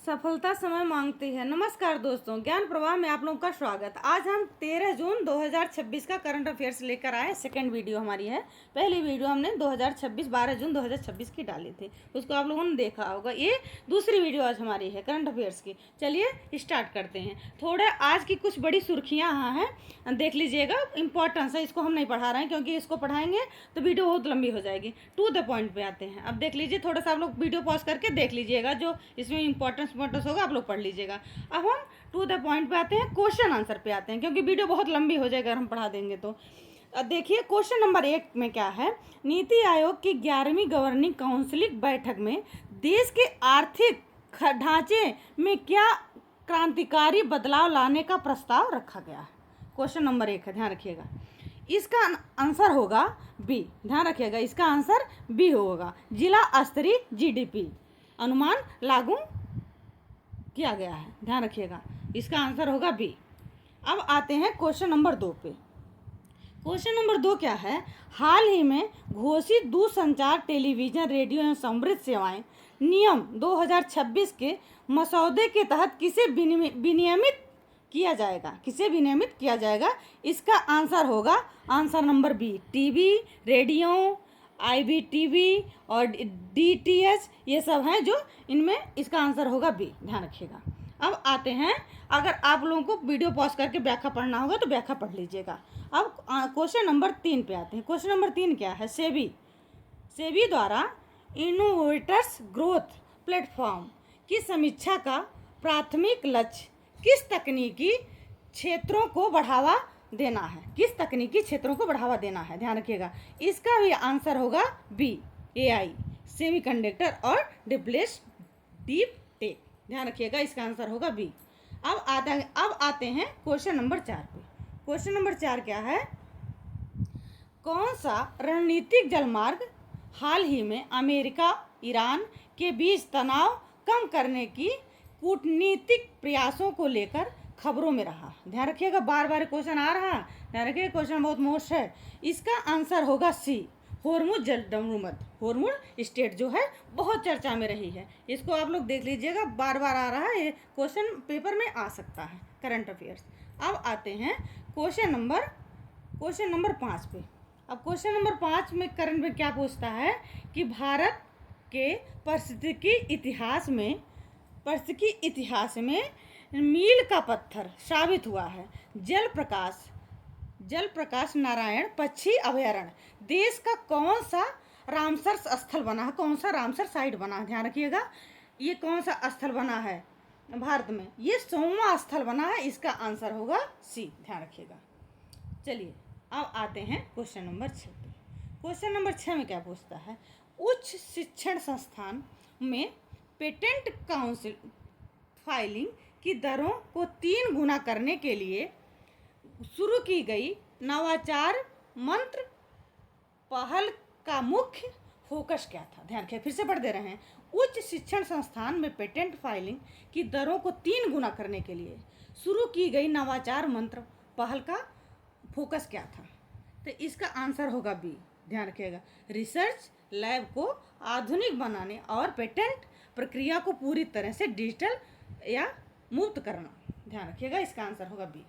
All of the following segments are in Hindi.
सफलता समय मांगती है। नमस्कार दोस्तों, ज्ञान प्रवाह में आप लोगों का स्वागत। आज हम 13 जून 2026 का करंट अफेयर्स लेकर आए। सेकंड वीडियो हमारी है। पहली वीडियो हमने 12 जून 2026 की डाली थी, उसको आप लोगों ने देखा होगा। ये दूसरी वीडियो आज हमारी है करंट अफेयर्स की। चलिए स्टार्ट करते हैं। थोड़े आज की कुछ बड़ी सुर्खियाँ यहाँ हैं, देख लीजिएगा। इंपॉर्टेंस है, इसको हम नहीं पढ़ा रहे हैं क्योंकि इसको पढ़ाएंगे तो वीडियो बहुत लंबी हो जाएगी। टू द पॉइंट पे आते हैं। अब देख लीजिए, थोड़ा सा आप लोग वीडियो पॉज करके देख लीजिएगा, जो इसमें इंपॉर्टेंस होगा आप लोग पढ़ लीजिएगा। अब हम टू द पॉइंट पे आते हैं, क्वेश्चन आंसर पे आते हैं, क्योंकि वीडियो बहुत लंबी हो जाएगा अगर हम पढ़ा देंगे तो। अब देखिए क्वेश्चन नंबर 1 में क्या है। नीति आयोग की 11वीं गवर्निंग काउंसिल बैठक में देश के आर्थिक ढांचे में क्या क्रांतिकारी बदलाव लाने का प्रस्ताव रखा गया है। क्वेश्चन नंबर 1 है, ध्यान रखिएगा। इसका आंसर होगा बी। ध्यान रखिएगा, इसका आंसर बी होगा। जिला स्तरीय जीडीपी अनुमान लागू किया गया है। ध्यान रखिएगा, इसका आंसर होगा बी। अब आते हैं क्वेश्चन नंबर 2 पे। क्वेश्चन नंबर 2 क्या है। हाल ही में घोषित दूरसंचार, टेलीविजन, रेडियो एवं समृद्ध सेवाएं नियम 2026 के मसौदे के तहत किसे विनियमित किया जाएगा, किसे विनियमित किया जाएगा। इसका आंसर होगा answer number B. TV, radio, IBTV और DTH ये सब हैं जो इनमें, इसका आंसर होगा बी। ध्यान रखिएगा। अब आते हैं, अगर आप लोगों को वीडियो पॉज करके व्याख्या पढ़ना होगा तो व्याख्या पढ़ लीजिएगा। अब क्वेश्चन नंबर 3 पे आते हैं। क्वेश्चन नंबर 3 क्या है। सेबी द्वारा इनोवेटर्स ग्रोथ प्लेटफॉर्म की समीक्षा का प्राथमिक लक्ष्य किस तकनीकी क्षेत्रों को बढ़ावा देना है, किस तकनीकी क्षेत्रों को बढ़ावा देना है। ध्यान रखिएगा, इसका भी आंसर होगा बी। AI, सेमीकंडक्टर और डीप टेक। ध्यान रखिएगा, इसका आंसर होगा बी। अब आते हैं क्वेश्चन नंबर 4 पे। क्वेश्चन नंबर 4 क्या है। कौन सा रणनीतिक जलमार्ग हाल ही में अमेरिका ईरान के बीच तनाव कम करने की कूटनीतिक प्रयासों को लेकर खबरों में रहा। ध्यान रखिएगा, बार बार क्वेश्चन आ रहा। ध्यान रखिएगा, क्वेश्चन बहुत मोस्ट है। इसका आंसर होगा सी। होर्मुज होर्मुज स्टेट जो है बहुत चर्चा में रही है। इसको आप लोग देख लीजिएगा, बार बार आ रहा है, ये क्वेश्चन पेपर में आ सकता है, करंट अफेयर्स। अब आते हैं क्वेश्चन नंबर 5 पे। अब क्वेश्चन नंबर 5 में करंट में क्या पूछता है कि भारत के पारिस्थितिकी इतिहास में मील का पत्थर साबित हुआ है जल प्रकाश नारायण पक्षी अभयारण्य देश का कौन सा रामसर स्थल बना है, कौन सा रामसर साइट बना है। ध्यान रखिएगा, ये कौन सा स्थल बना है भारत में, ये 100वां स्थल बना है। इसका आंसर होगा सी। ध्यान रखिएगा। चलिए अब आते हैं क्वेश्चन नंबर 6 पे। क्वेश्चन नंबर 6 में क्या पूछता है। उच्च शिक्षण संस्थान में पेटेंट काउंसिल फाइलिंग की दरों को 3 गुना करने के लिए शुरू की गई नवाचार मंत्र पहल का मुख्य फोकस क्या था। ध्यान रखिए, फिर से पढ़ दे रहे हैं। उच्च शिक्षण संस्थान में पेटेंट फाइलिंग की दरों को 3 गुना करने के लिए शुरू की गई नवाचार मंत्र पहल का फोकस क्या था। तो इसका आंसर होगा बी। ध्यान रखिएगा, रिसर्च लैब को आधुनिक बनाने और पेटेंट प्रक्रिया को पूरी तरह से डिजिटल या मुक्त करना। ध्यान रखिएगा, इसका आंसर होगा बी।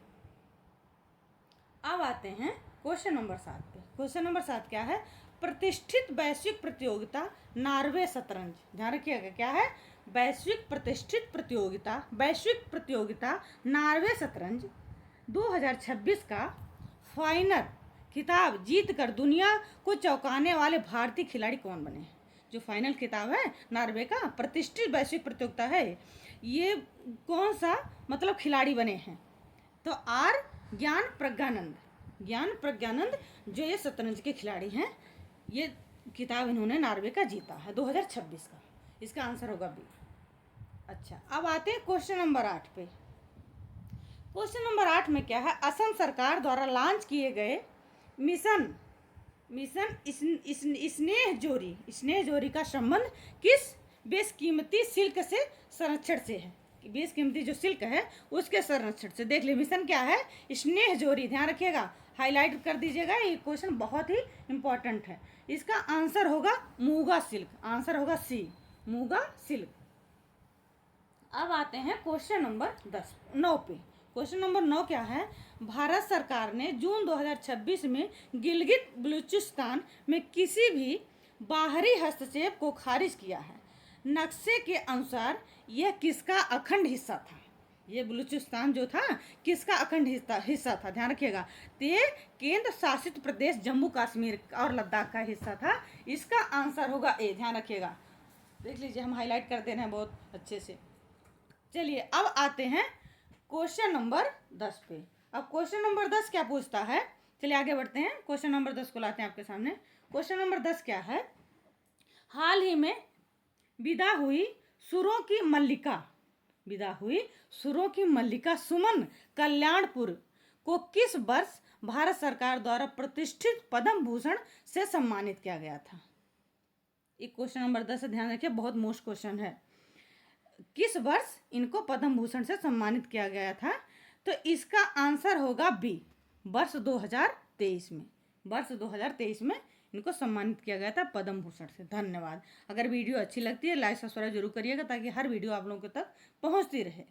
अब आते हैं क्वेश्चन नंबर 7 पे। क्वेश्चन नंबर 7 क्या है। प्रतिष्ठित वैश्विक प्रतियोगिता नार्वे शतरंज। ध्यान रखिएगा, क्या है। वैश्विक प्रतियोगिता नार्वे शतरंज 2026 का फाइनल खिताब जीतकर दुनिया को चौंकाने वाले भारतीय खिलाड़ी कौन बने हैं। जो फाइनल खिताब है नार्वे का, प्रतिष्ठित वैश्विक प्रतियोगिता है, ये कौन सा मतलब खिलाड़ी बने हैं। तो आर ज्ञान प्रज्ञानंद जो ये शतरंज के खिलाड़ी हैं, ये खिताब इन्होंने नार्वे का जीता है 2026 का। इसका आंसर होगा बी। अच्छा, अब आते हैं क्वेश्चन नंबर 8 पे। क्वेश्चन नंबर 8 में क्या है। असम सरकार द्वारा लॉन्च किए गए मिशन स्नेह जोरी का संबंध किस बेशकीमती सिल्क से संरक्षण से है। बेशकीमती जो सिल्क है उसके संरक्षण से। देख लीजिए, मिशन क्या है, स्नेह जोरी। ध्यान रखिएगा, हाईलाइट कर दीजिएगा, ये क्वेश्चन बहुत ही इंपॉर्टेंट है। इसका आंसर होगा मूगा सिल्क। आंसर होगा सी, मूगा सिल्क। अब आते हैं क्वेश्चन नंबर 9 पे। क्वेश्चन नंबर 9 क्या है? भारत सरकार ने जून 2026 में गिलगित बलूचिस्तान में किसी भी बाहरी हस्तक्षेप को खारिज किया है। नक्शे के अनुसार यह किसका अखंड हिस्सा था? ये बलूचिस्तान जो था किसका अखंड हिस्सा था? ध्यान रखिएगा। तो ये केंद्र शासित प्रदेश जम्मू कश्मीर और लद्दाख का हिस्सा था। इसका आंसर होगा ए। ध्यान रखिएगा, देख लीजिए, हम हाईलाइट कर दे रहे हैं बहुत अच्छे से। चलिए अब आते हैं क्वेश्चन नंबर 10 पे। अब क्वेश्चन नंबर 10 क्या पूछता है? चलिए आगे बढ़ते हैं, क्वेश्चन नंबर 10 को लाते हैं आपके सामने। क्वेश्चन नंबर 10 क्या है? हाल ही में विदा हुई सुरों की मल्लिका सुमन कल्याणपुर को किस वर्ष भारत सरकार द्वारा प्रतिष्ठित पद्म भूषण से सम्मानित किया गया था? ये क्वेश्चन नंबर 10 ध्यान रखिए, बहुत मोस्ट क्वेश्चन है। किस वर्ष इनको पद्म भूषण से सम्मानित किया गया था? तो इसका आंसर होगा बी, वर्ष 2023 में। वर्ष 2023 में इनको सम्मानित किया गया था पद्म भूषण से। धन्यवाद। अगर वीडियो अच्छी लगती है लाइक सब्सक्राइब जरूर करिएगा ताकि हर वीडियो आप लोगों तक पहुंचती रहे।